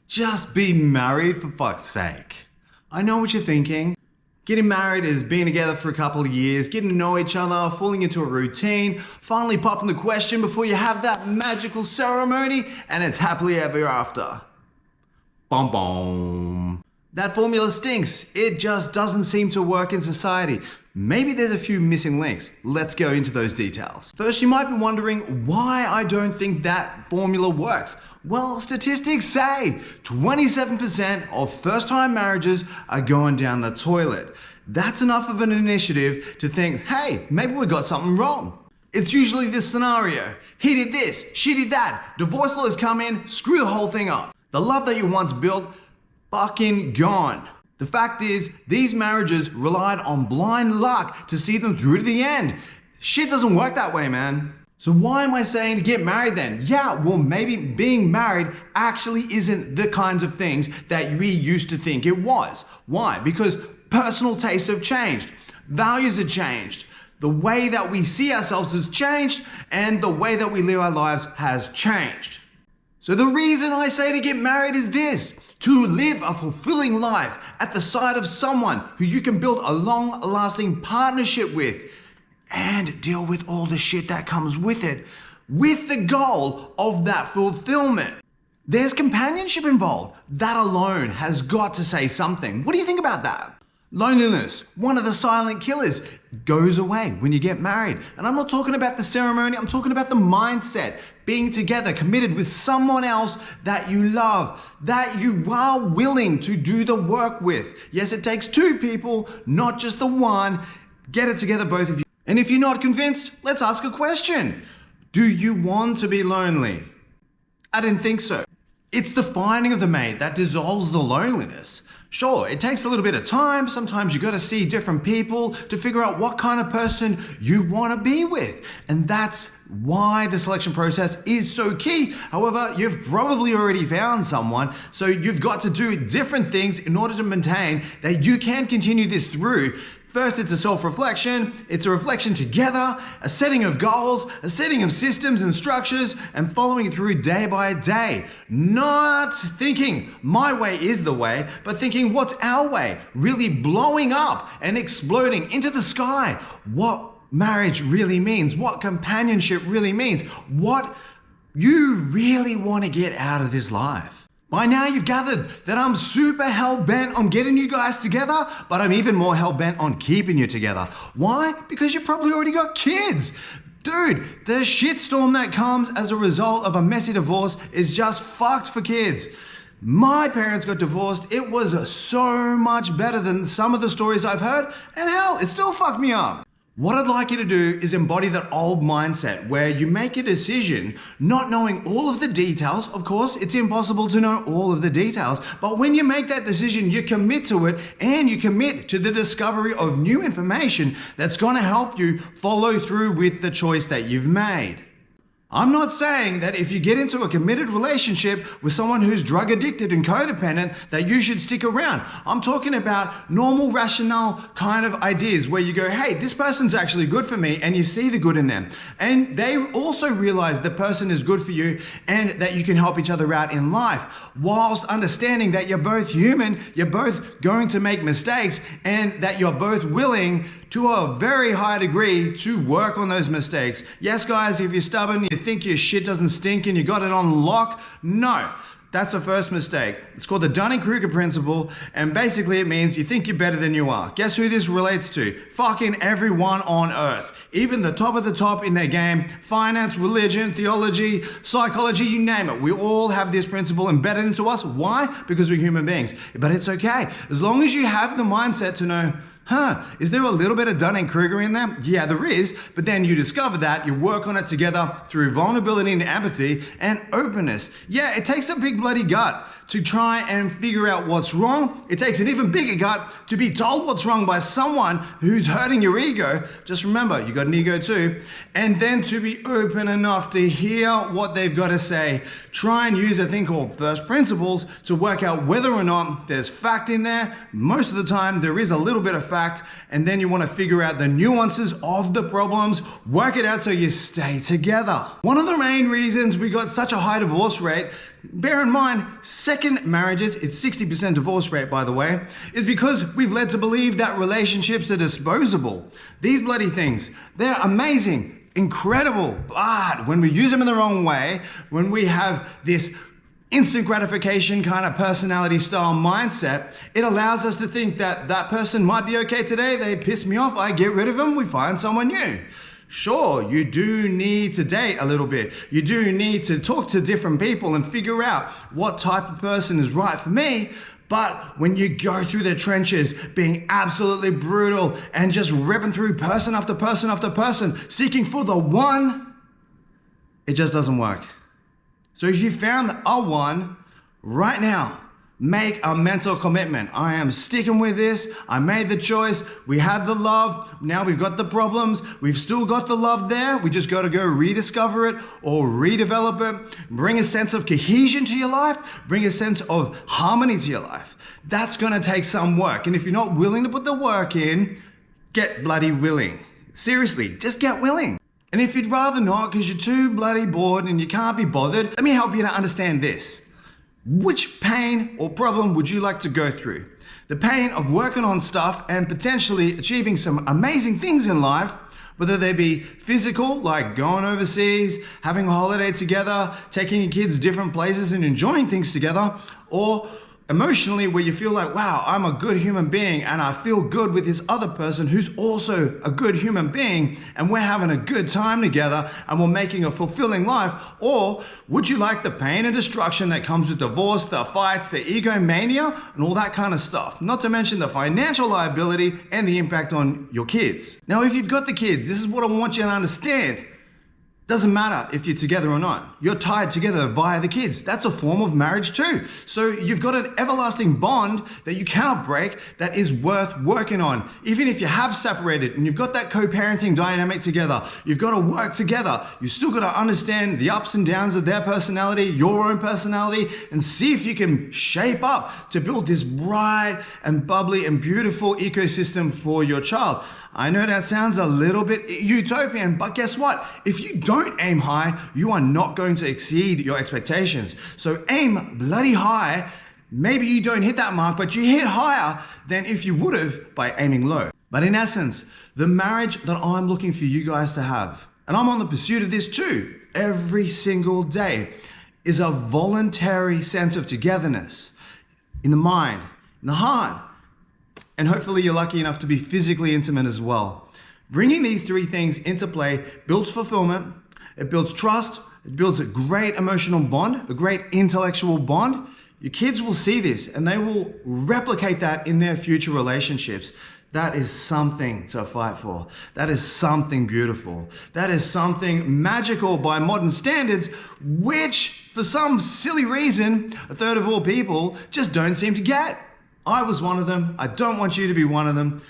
Just be married for fuck's sake. I know what you're thinking. Getting married is being together for a couple of years, getting to know each other, falling into a routine, finally popping the question before you have that magical ceremony, and it's happily ever after. Bom bom. That formula stinks. It just doesn't seem to work in society. Maybe there's a few missing links. Let's go into those details. First, you might be wondering why I don't think that formula works. Well, statistics say 27% of first-time marriages are going down the toilet. That's enough of an initiative to think, hey, maybe we got something wrong. It's usually this scenario. He did this, she did that. Divorce lawyers come in, screw the whole thing up. The love that you once built, fucking gone. The fact is, these marriages relied on blind luck to see them through to the end. Shit doesn't work that way, man. So why am I saying to get married then? Yeah, well, maybe being married actually isn't the kinds of things that we used to think it was. Why? Because personal tastes have changed. Values have changed. The way that we see ourselves has changed, and the way that we live our lives has changed. So the reason I say to get married is this: to live a fulfilling life at the side of someone who you can build a long-lasting partnership with and deal with all the shit that comes with it, with the goal of that fulfillment. There's companionship involved. That alone has got to say something. What do you think about that? Loneliness, one of the silent killers, goes away when you get married. And I'm not talking about the ceremony, I'm talking about the mindset. Being together, committed with someone else that you love, that you are willing to do the work with. Yes, it takes two people, not just the one. Get it together, both of you. And if you're not convinced, let's ask a question. Do you want to be lonely? I didn't think so. It's the finding of the mate that dissolves the loneliness. Sure, it takes a little bit of time. Sometimes you got to see different people to figure out what kind of person you want to be with. And that's why the selection process is so key. However, you've probably already found someone, so you've got to do different things in order to maintain that you can continue this through. First, it's a self-reflection, it's a reflection together, a setting of goals, a setting of systems and structures, and following through day by day. Not thinking my way is the way, but thinking what's our way, really blowing up and exploding into the sky. What marriage really means, what companionship really means, what you really want to get out of this life. By now you've gathered that I'm super hell-bent on getting you guys together, but I'm even more hell-bent on keeping you together. Why? Because you probably already got kids. Dude, the shitstorm that comes as a result of a messy divorce is just fucked for kids. My parents got divorced. It was so much better than some of the stories I've heard, and hell, it still fucked me up. What I'd like you to do is embody that old mindset where you make a decision not knowing all of the details. Of course, it's impossible to know all of the details, but when you make that decision, you commit to it and you commit to the discovery of new information that's going to help you follow through with the choice that you've made. I'm not saying that if you get into a committed relationship with someone who's drug addicted and codependent that you should stick around. I'm talking about normal, rational kind of ideas where you go, hey, this person's actually good for me, and you see the good in them. And they also realize the person is good for you and that you can help each other out in life, whilst understanding that you're both human, you're both going to make mistakes, and that you're both willing to a very high degree to work on those mistakes. Yes, guys, if you're stubborn, you think your shit doesn't stink and you got it on lock, no. That's the first mistake. It's called the Dunning-Kruger principle, and basically it means you think you're better than you are. Guess who this relates to? Fucking everyone on earth. Even the top of the top in their game, finance, religion, theology, psychology, you name it. We all have this principle embedded into us. Why? Because we're human beings. But it's okay. As long as you have the mindset to know, is there a little bit of Dunning-Kruger in there? Yeah, there is, but then you discover that, you work on it together through vulnerability and empathy and openness. Yeah, it takes a big bloody gut to try and figure out what's wrong. It takes an even bigger gut to be told what's wrong by someone who's hurting your ego. Just remember, you got an ego too. And then to be open enough to hear what they've got to say. Try and use a thing called first principles to work out whether or not there's fact in there. Most of the time, there is a little bit of fact, and then you want to figure out the nuances of the problems, work it out so you stay together. One of the main reasons we got such a high divorce rate, bear in mind, second marriages, it's 60% divorce rate by the way, is because we've led to believe that relationships are disposable. These bloody things, they're amazing, incredible, but when we use them in the wrong way, when we have this instant gratification kind of personality style mindset, it allows us to think that that person might be okay today, they piss me off, I get rid of them, we find someone new. Sure, you do need to date a little bit. You do need to talk to different people and figure out what type of person is right for me. But when you go through the trenches, being absolutely brutal and just ripping through person after person after person, seeking for the one, it just doesn't work. So if you found a one right now, make a mental commitment. I am sticking with this. I made the choice. We had the love. Now we've got the problems. We've still got the love there. We just got to go rediscover it or redevelop it. Bring a sense of cohesion to your life. Bring a sense of harmony to your life. That's going to take some work. And if you're not willing to put the work in, get bloody willing. Seriously, just get willing. And if you'd rather not because you're too bloody bored and you can't be bothered, let me help you to understand this. Which pain or problem would you like to go through? The pain of working on stuff and potentially achieving some amazing things in life, whether they be physical, like going overseas, having a holiday together, taking your kids different places and enjoying things together, or emotionally where you feel like, wow, I'm a good human being and I feel good with this other person who's also a good human being and we're having a good time together and we're making a fulfilling life? Or would you like the pain and destruction that comes with divorce, the fights, the egomania and all that kind of stuff? Not to mention the financial liability and the impact on your kids. Now, if you've got the kids, this is what I want you to understand. Doesn't matter if you're together or not. You're tied together via the kids. That's a form of marriage too. So you've got an everlasting bond that you cannot break that is worth working on. Even if you have separated and you've got that co-parenting dynamic together, you've got to work together. You still got to understand the ups and downs of their personality, your own personality, and see if you can shape up to build this bright and bubbly and beautiful ecosystem for your child. I know that sounds a little bit utopian, but guess what? If you don't aim high, you are not going to exceed your expectations. So aim bloody high. Maybe you don't hit that mark, but you hit higher than if you would have by aiming low. But in essence, the marriage that I'm looking for you guys to have, and I'm on the pursuit of this too, every single day, is a voluntary sense of togetherness in the mind, in the heart, and hopefully you're lucky enough to be physically intimate as well. Bringing these three things into play builds fulfillment, it builds trust, it builds a great emotional bond, a great intellectual bond. Your kids will see this and they will replicate that in their future relationships. That is something to fight for. That is something beautiful. That is something magical by modern standards, which for some silly reason, a third of all people just don't seem to get. I was one of them. I don't want you to be one of them.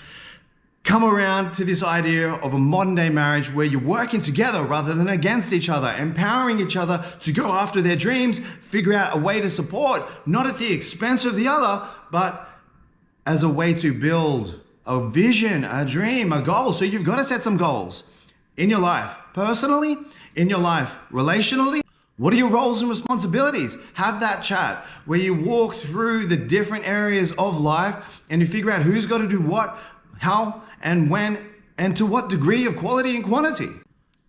Come around to this idea of a modern day marriage where you're working together rather than against each other, empowering each other to go after their dreams, figure out a way to support, not at the expense of the other, but as a way to build a vision, a dream, a goal. So you've got to set some goals in your life, personally, in your life, relationally. What are your roles and responsibilities? Have that chat where you walk through the different areas of life and you figure out who's got to do what, how, and when, and to what degree of quality and quantity.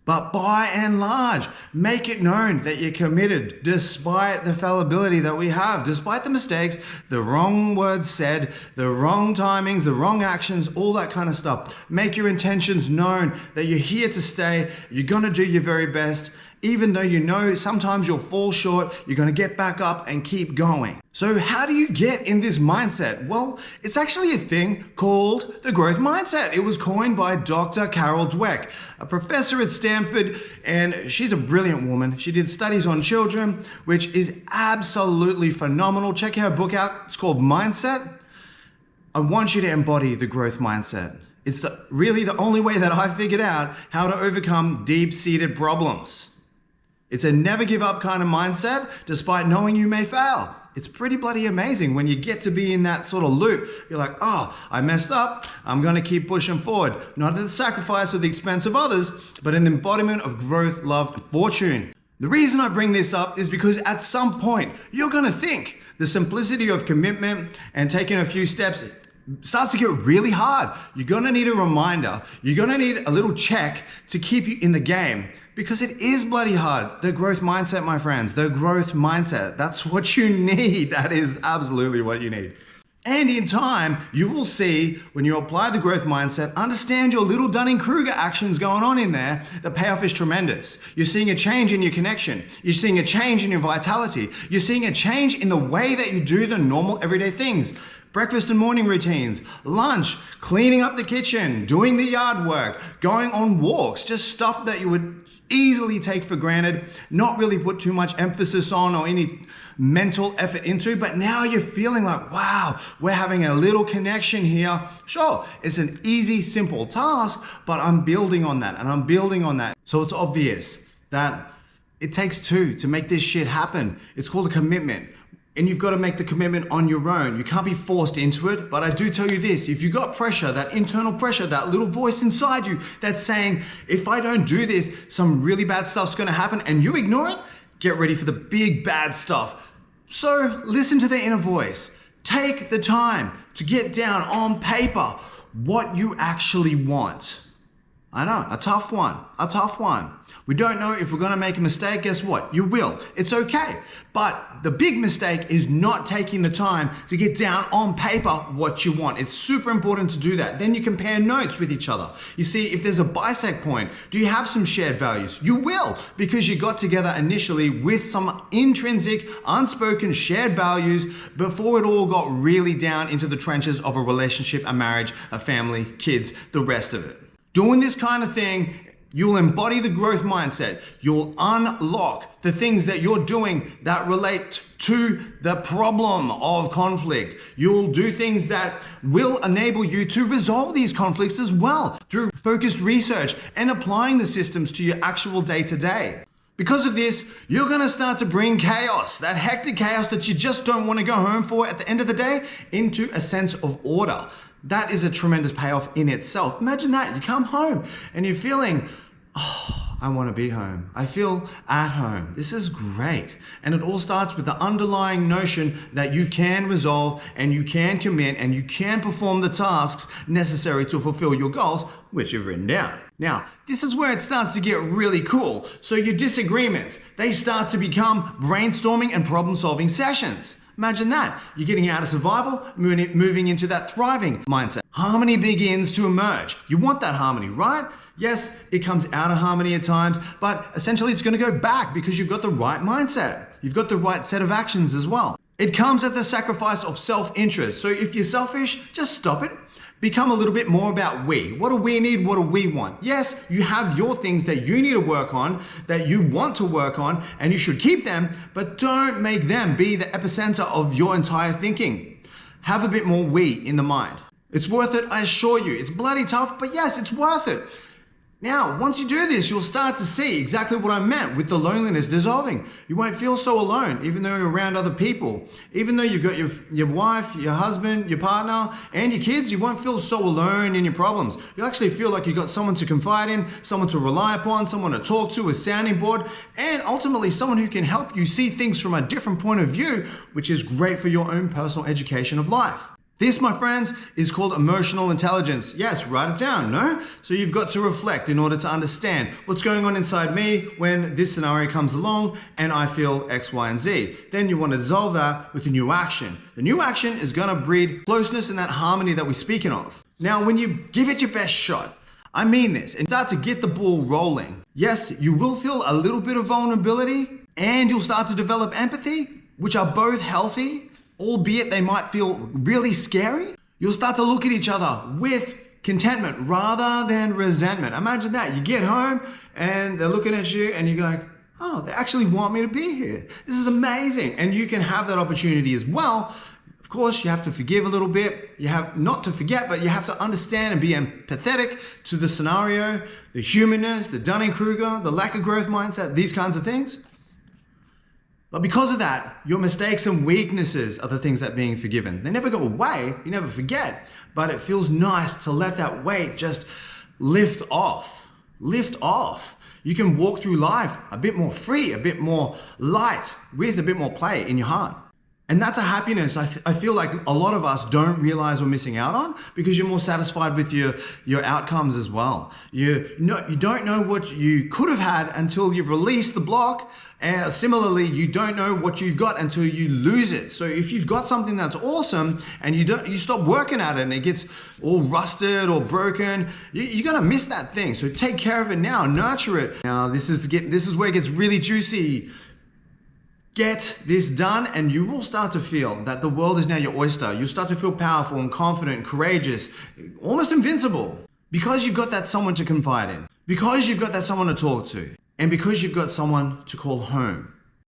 But by and large, make it known that you're committed despite the fallibility that we have, despite the mistakes, the wrong words said, the wrong timings, the wrong actions, all that kind of stuff. Make your intentions known that you're here to stay, you're gonna do your very best, even though you know sometimes you'll fall short, you're gonna get back up and keep going. So how do you get in this mindset? Well, it's actually a thing called the growth mindset. It was coined by Dr. Carol Dweck, a professor at Stanford, and she's a brilliant woman. She did studies on children, which is absolutely phenomenal. Check her book out, it's called Mindset. I want you to embody the growth mindset. It's really the only way that I figured out how to overcome deep-seated problems. It's a never give up kind of mindset, despite knowing you may fail. It's pretty bloody amazing when you get to be in that sort of loop. You're like, oh, I messed up. I'm gonna keep pushing forward. Not at the sacrifice or the expense of others, but an embodiment of growth, love, and fortune. The reason I bring this up is because at some point you're gonna think the simplicity of commitment and taking a few steps starts to get really hard. You're gonna need a reminder. You're gonna need a little check to keep you in the game, because it is bloody hard. The growth mindset, my friends, the growth mindset. That's what you need. That is absolutely what you need. And in time, you will see when you apply the growth mindset, understand your little Dunning-Kruger actions going on in there, the payoff is tremendous. You're seeing a change in your connection. You're seeing a change in your vitality. You're seeing a change in the way that you do the normal everyday things. Breakfast and morning routines, lunch, cleaning up the kitchen, doing the yard work, going on walks, just stuff that you would easily take for granted, not really put too much emphasis on or any mental effort into, but now you're feeling like, wow, we're having a little connection here. Sure, it's an easy, simple task, but I'm building on that and I'm building on that. So it's obvious that it takes two to make this shit happen. It's called a commitment. And you've got to make the commitment on your own. You can't be forced into it. But I do tell you this, if you got pressure, that internal pressure, that little voice inside you that's saying, if I don't do this, some really bad stuff's gonna happen, and you ignore it, get ready for the big bad stuff. So listen to the inner voice. Take the time to get down on paper what you actually want. I know, a tough one, a tough one. We don't know if we're gonna make a mistake. Guess what? You will. It's okay. But the big mistake is not taking the time to get down on paper what you want. It's super important to do that. Then you compare notes with each other. You see, if there's a bisect point, do you have some shared values? You will, because you got together initially with some intrinsic, unspoken shared values before it all got really down into the trenches of a relationship, a marriage, a family, kids, the rest of it. Doing this kind of thing, you'll embody the growth mindset. You'll unlock the things that you're doing that relate to the problem of conflict. You'll do things that will enable you to resolve these conflicts as well through focused research and applying the systems to your actual day-to-day. Because of this, you're gonna start to bring chaos, that hectic chaos that you just don't wanna go home for at the end of the day, into a sense of order. That is a tremendous payoff in itself. Imagine that, you come home and you're feeling, oh, I want to be home. I feel at home. This is great. And it all starts with the underlying notion that you can resolve and you can commit and you can perform the tasks necessary to fulfill your goals, which you've written down. Now, this is where it starts to get really cool. So your disagreements, they start to become brainstorming and problem-solving sessions. Imagine that. You're getting out of survival, moving into that thriving mindset. Harmony begins to emerge. You want that harmony, right? Yes, it comes out of harmony at times, but essentially it's gonna go back because you've got the right mindset. You've got the right set of actions as well. It comes at the sacrifice of self-interest. So if you're selfish, just stop it. Become a little bit more about we. What do we need? What do we want? Yes, you have your things that you need to work on, that you want to work on, and you should keep them, but don't make them be the epicenter of your entire thinking. Have a bit more we in the mind. It's worth it, I assure you. It's bloody tough, but yes, it's worth it. Now, once you do this, you'll start to see exactly what I meant with the loneliness dissolving. You won't feel so alone, even though you're around other people. Even though you've got your wife, your husband, your partner, and your kids, you won't feel so alone in your problems. You'll actually feel like you've got someone to confide in, someone to rely upon, someone to talk to, a sounding board, and ultimately someone who can help you see things from a different point of view, which is great for your own personal education of life. This, my friends, is called emotional intelligence. Yes, write it down, no? So you've got to reflect in order to understand what's going on inside me when this scenario comes along and I feel X, Y, and Z. Then you want to dissolve that with a new action. The new action is gonna breed closeness and that harmony that we're speaking of. Now, when you give it your best shot, I mean this, and start to get the ball rolling. Yes, you will feel a little bit of vulnerability and you'll start to develop empathy, which are both healthy, albeit they might feel really scary. You'll start to look at each other with contentment rather than resentment. Imagine that. You get home and they're looking at you and you're like, oh, they actually want me to be here. This is amazing. And you can have that opportunity as well. Of course, you have to forgive a little bit. You have not to forget, but you have to understand and be empathetic to the scenario, the humanness, the Dunning-Kruger, the lack of growth mindset, these kinds of things. But because of that, your mistakes and weaknesses are the things that are being forgiven. They never go away, you never forget, but it feels nice to let that weight just lift off. Lift off. You can walk through life a bit more free, a bit more light, with a bit more play in your heart. And that's a happiness I feel like a lot of us don't realize we're missing out on, because you're more satisfied with your outcomes as well. You don't know what you could have had until you've released the block. And similarly, you don't know what you've got until you lose it. So if you've got something that's awesome and you stop working at it and it gets all rusted or broken, you're gonna miss that thing. So take care of it now, nurture it. Now this is where it gets really juicy. Get this done and you will start to feel that the world is now your oyster. You'll start to feel powerful and confident and courageous, almost invincible, because you've got that someone to confide in, because you've got that someone to talk to, and because you've got someone to call home.